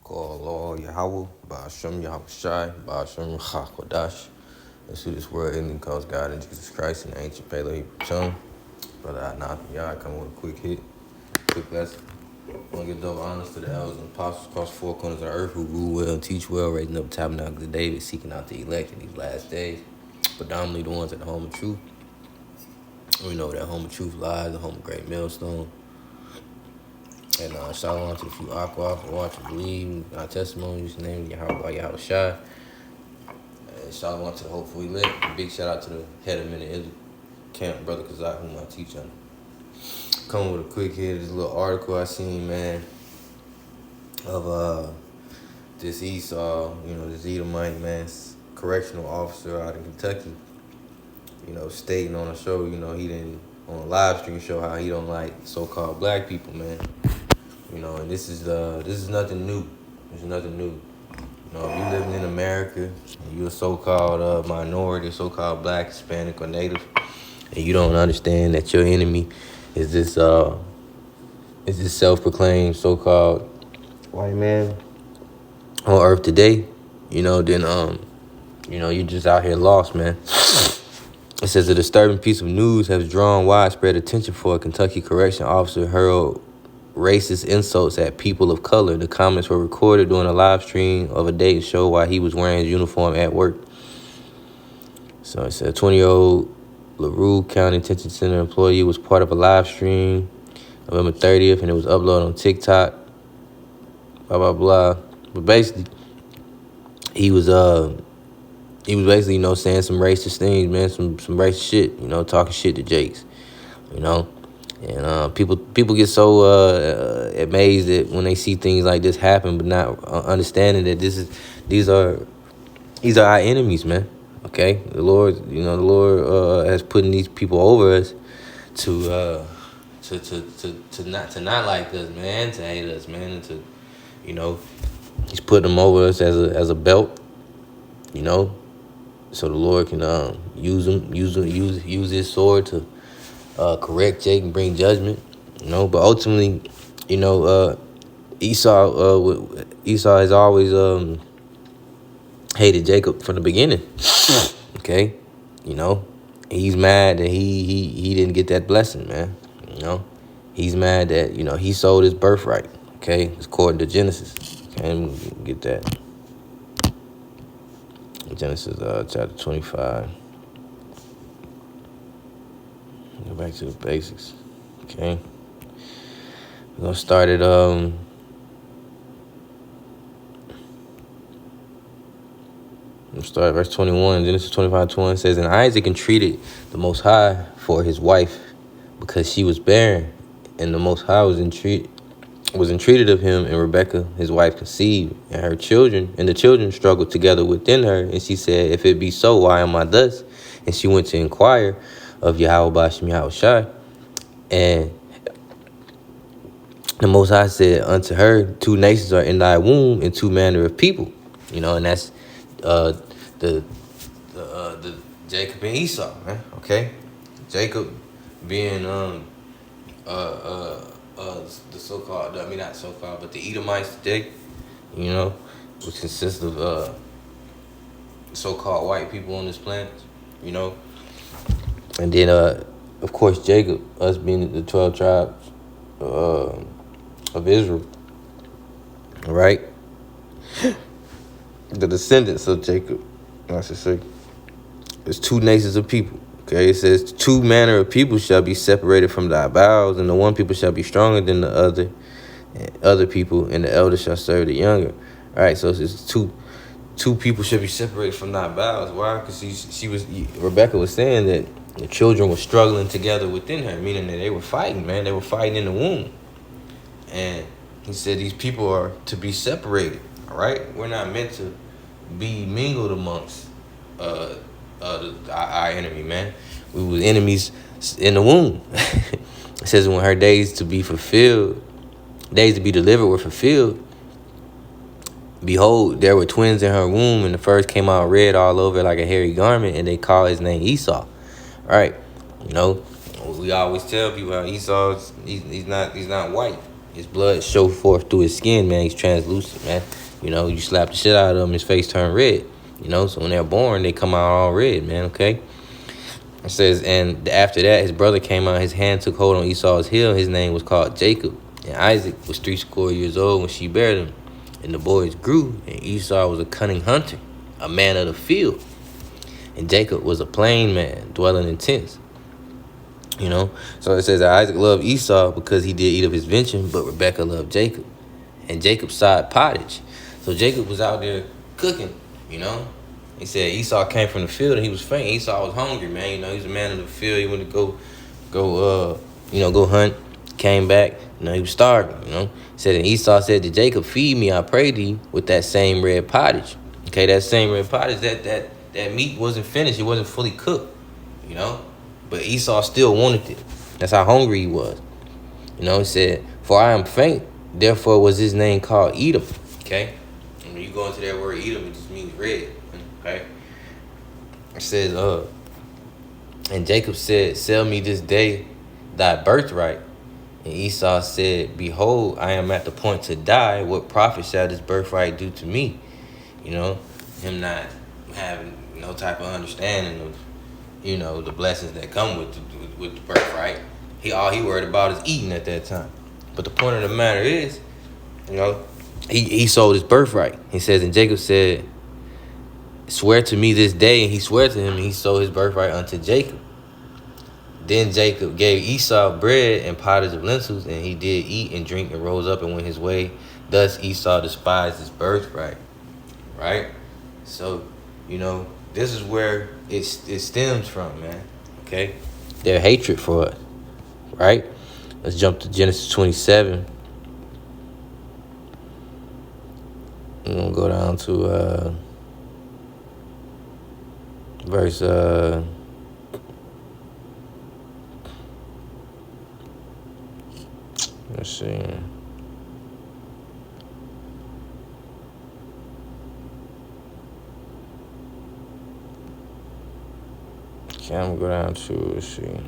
Call Allah Yahweh, Ba'ashem Yahweh Shai, Ba'ashem Chakwadash. Let's do this world ending cause God and Jesus Christ and the ancient Pele Hebrew Brother Adnan Yah coming with a quick hit, quick lesson. I want to give double honors to the elders and apostles across the four corners of the earth who rule well and teach well, raising up tabernacles of David, seeking out the elect in these last days, predominantly the ones at the home of truth. We know that home of truth lies, the home of great millstone. And shalom to the few aqua for watching, believe, our testimonies, name Yahweh Shai. And shalom to the hopefully lit. And big shout out to the head of Minute Camp, Brother Kazak, whom I teach under. Coming with a quick hit, this little article I seen, man, of this Esau, this Edomite, man, correctional officer out in Kentucky, stating on a show, he didn't, on a live stream show how he don't like so-called black people, man. And this is nothing new. It's nothing new. If you living in America and you're a so-called minority, so-called black, Hispanic, or Native, and you don't understand that your enemy is this self-proclaimed so-called white man on earth today, then you're just out here lost, man. It says a disturbing piece of news has drawn widespread attention for a Kentucky correction officer hurled racist insults at people of color. The comments were recorded during a live stream of a dating show while he was wearing his uniform at work. So it said 20-year-old LaRue County Detention Center employee was part of a live stream November 30th, and it was uploaded on TikTok. Blah blah blah. But basically, he was basically saying some racist things, man, some racist shit, talking shit to Jakes, And people get so amazed that when they see things like this happen, but not understanding that these are our enemies, man. Okay, the Lord has put these people over us to not like us, man, to hate us, man, and to He's putting them over us as a belt, so the Lord can use His sword to correct Jake and bring judgment, But ultimately, Esau has always hated Jacob from the beginning. Okay, he's mad that he didn't get that blessing, man. He's mad that he sold his birthright. Okay, it's according to Genesis. Okay, let me get that. Genesis chapter 25. Go back to the basics. Okay. We're gonna start at verse 21. Genesis 25:21 says, and Isaac entreated the Most High for his wife, because she was barren, and the Most High was entreated of him, and Rebekah his wife conceived, and the children struggled together within her, and she said, if it be so, why am I thus? And she went to inquire of Yahweh Ba'ashem Yahweh Shai. And the Most High said unto her, two nations are in thy womb, and two manner of people. And that's the Jacob and Esau, man. Okay, Jacob being the so-called, not so-called, but the Edomites today, which consists of so-called white people on this planet, And then, of course, Jacob, us being the 12 tribes of Israel, right? The descendants of Jacob, I should say. There's two nations of people, okay? It says, two manner of people shall be separated from thy bowels, and the one people shall be stronger than the other people, and the elder shall serve the younger. All right, so it's two people should be separated from thy bowels. Why? Because Rebekah was saying that the children were struggling together within her, meaning that they were fighting, man. They were fighting in the womb. And he said these people are to be separated, all right? We're not meant to be mingled amongst our enemy, man. We were enemies in the womb. It says when her days to be delivered were fulfilled, behold, there were twins in her womb, and the first came out red all over like a hairy garment, and they call his name Esau. Right, we always tell people how Esau he's not white. His blood show forth through his skin, man. He's translucent, man. You know, you slap the shit out of him, his face turn red. You know, so when they're born, they come out all red, man, okay? It says, and after that, his brother came out, his hand took hold on Esau's heel. His name was called Jacob. And Isaac was 60 years old when she bare him. And the boys grew, and Esau was a cunning hunter, a man of the field. And Jacob was a plain man, dwelling in tents. You know, so it says that Isaac loved Esau because he did eat of his venture, but Rebekah loved Jacob. And Jacob side pottage. So Jacob was out there cooking, you know. He said Esau came from the field and he was faint. Esau was hungry, man. You know, he was a man of the field. He went to go hunt. Came back, you know, he was starving, you know. He said, and Esau said to Jacob, feed me, I pray thee, with that same red pottage. Okay, that same red pottage, that meat wasn't finished. It wasn't fully cooked, you know. But Esau still wanted it. That's how hungry he was. You know, he said, for I am faint, therefore was his name called Edom. Okay? And when you go into that word Edom, it just means red. Okay? It says, and Jacob said, sell me this day thy birthright. And Esau said, behold, I am at the point to die. What profit shall this birthright do to me? You know, him not having no type of understanding of, you know, the blessings that come with the birthright. All he worried about is eating at that time. But the point of the matter is, you know, he sold his birthright. He says, and Jacob said, swear to me this day. And he swore to him, and he sold his birthright unto Jacob. Then Jacob gave Esau bread and pottage of lentils, and he did eat and drink and rose up and went his way. Thus Esau despised his birthright. Right? So, you know, this is where it stems from, man. Okay? Their hatred for us. Right? Let's jump to Genesis 27. I'm going to go down to verse... let's see. Okay, I'm going to go down to, let's see.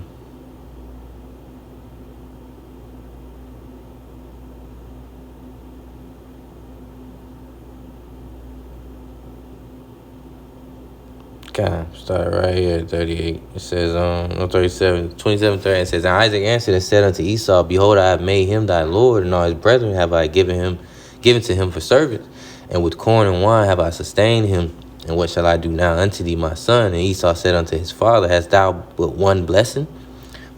Okay, start right here at 38. It says, 27, 30. It says, and Isaac answered and said unto Esau, behold, I have made him thy lord, and all his brethren have I given to him for servants. And with corn and wine have I sustained him. And what shall I do now unto thee, my son? And Esau said unto his father, hast thou but one blessing?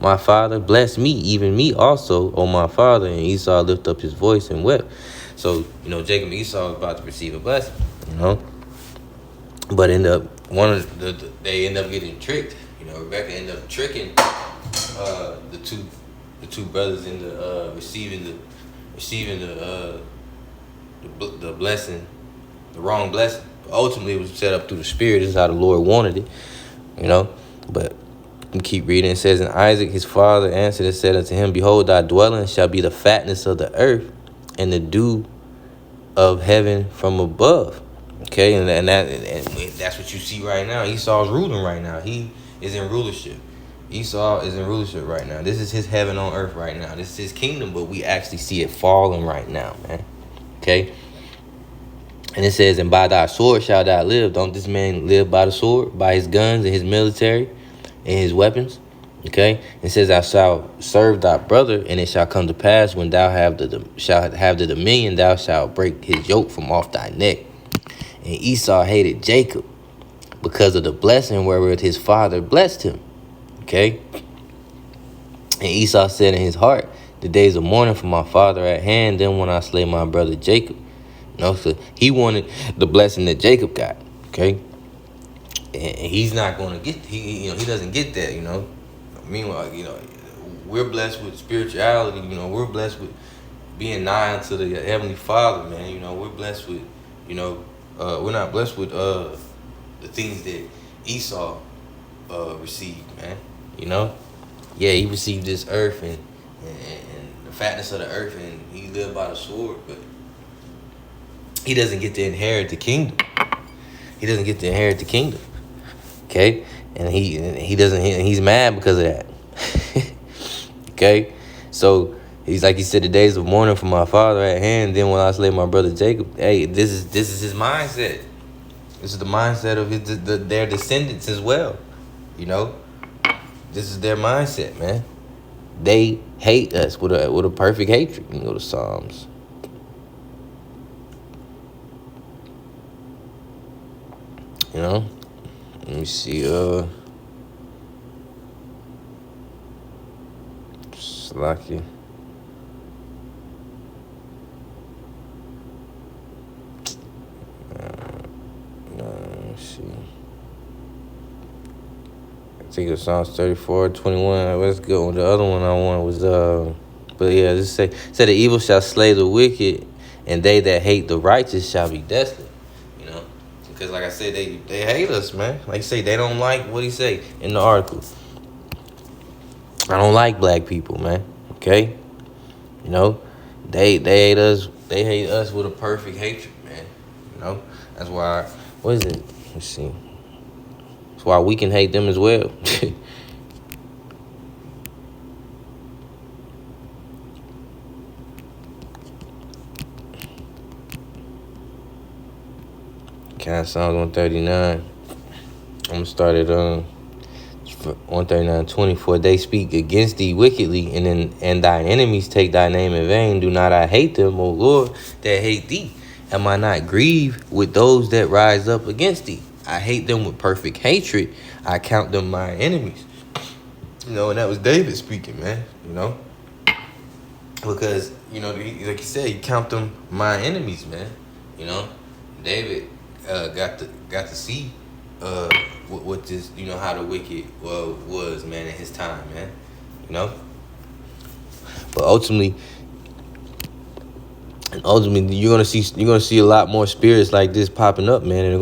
My father, bless me, even me also, O my father. And Esau lifted up his voice and wept. So, you know, Jacob and Esau was about to receive a blessing, you know. But they end up getting tricked. You know, Rebekah ended up tricking the two brothers into receiving the blessing, the wrong blessing. But ultimately, it was set up through the Spirit. This is how the Lord wanted it. You know, but you can keep reading. It says, and Isaac his father answered and said unto him, behold, thy dwelling shall be the fatness of the earth, and the dew of heaven from above. Okay, and that's what you see right now. Esau's ruling right now. He is in rulership. Esau is in rulership right now. This is his heaven on earth right now. This is his kingdom, but we actually see it falling right now, man. Okay? And it says, and by thy sword shalt thou live. Don't this man live by the sword, by his guns and his military and his weapons? Okay? It says, thou shalt serve thy brother, and it shall come to pass when thou shalt have the dominion, thou shalt break his yoke from off thy neck. And Esau hated Jacob because of the blessing wherewith his father blessed him. Okay? And Esau said in his heart, the days of mourning for my father at hand, then when I slay my brother Jacob. You know, so he wanted the blessing that Jacob got. Okay? And he's not going to get, he doesn't get that, you know. Meanwhile, you know, we're blessed with spirituality, you know, we're blessed with being nigh unto the Heavenly Father, man. You know, we're blessed with, you know, we're not blessed with the things that Esau received, man. You know, yeah, he received this earth and the fatness of the earth, and he lived by the sword, but he doesn't get to inherit the kingdom. He doesn't get to inherit the kingdom. Okay, and he's mad because of that. Okay, so He's like he said, the days of mourning for my father at hand. Then when I slay my brother Jacob, hey, this is his mindset. This is the mindset of their descendants as well. You know, this is their mindset, man. They hate us with a perfect hatred. You can go to Psalms. You know, let me see. Slacky. Let's see. I think it was Psalms 34, 21. Let's go. The other one I wanted was but yeah, just said the evil shall slay the wicked, and they that hate the righteous shall be desolate. You know, because like I said, they hate us, man. Like I say, they don't like what he say in the article. I don't like black people, man. Okay, you know, they hate us. They hate us with a perfect hatred, man. You know, that's why. What is it? Let's see. That's why we can hate them as well. Psalms 139. I'm gonna start at 139:20. For they speak against thee wickedly, and thine enemies take thy name in vain. Do not I hate them, O Lord, that hate thee? Am I not grieved with those that rise up against thee? I hate them with perfect hatred. I count them my enemies. You know, and that was David speaking, man. You know, because you know, like you said, you count them my enemies, man. You know, David got to see what this, you know, how the wicked was, man, in his time, man. You know, but ultimately you're gonna see a lot more spirits like this popping up, man, and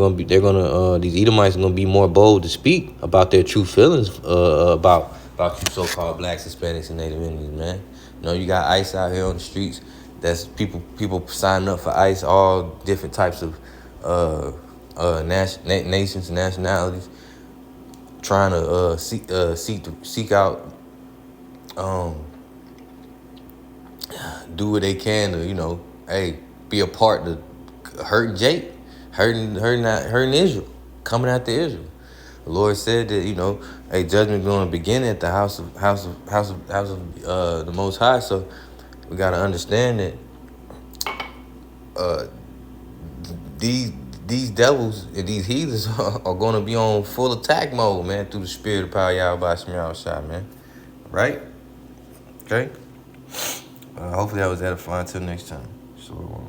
these Edomites are gonna be more bold to speak about their true feelings about you so-called blacks, Hispanics, and Native Indians, man. You know, you got ICE out here on the streets. That's people signing up for ICE, all different types of nations and nationalities, trying to seek out, do what they can to, you know, hey, be a part to hurting Jake, hurting Israel, coming after Israel. The Lord said that, you know, a judgment going to begin at the house of the Most High. So we got to understand that these devils and these heathens are going to be on full attack mode, man, through the spirit of power, Yahweh Shemiyah, man. Right? Okay? Hopefully that was edifying. Until next time. So.